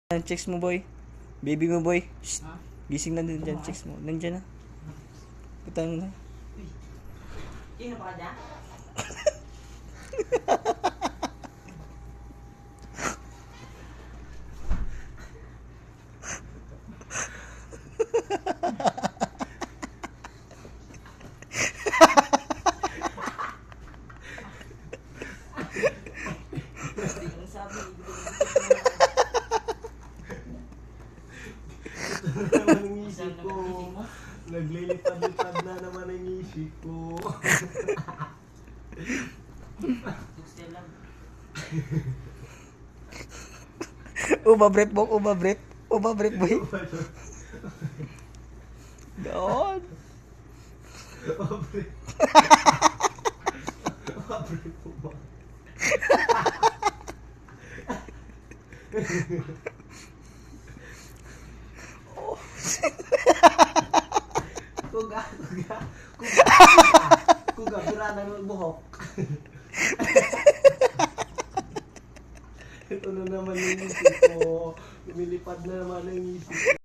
Chicks mo, boy. Baby mo, boy. Shh. Ha? Gising na din dyan, chicks mo. Nandiyan na. Putahin mo na. Sino pa ka dyan? Ang sabi, naman ang isip ko. Naglilipad-lipad na naman ang isip ko. Tuxtel lang. Umabret, bok. Umabret. Umabret, boy. Doon. Pabre. Pabre po ba? Kuga, kuga. Kuga, bira na ng buhok. Ito na naman yung isip ko. Lumilipad na naman ang isip ko.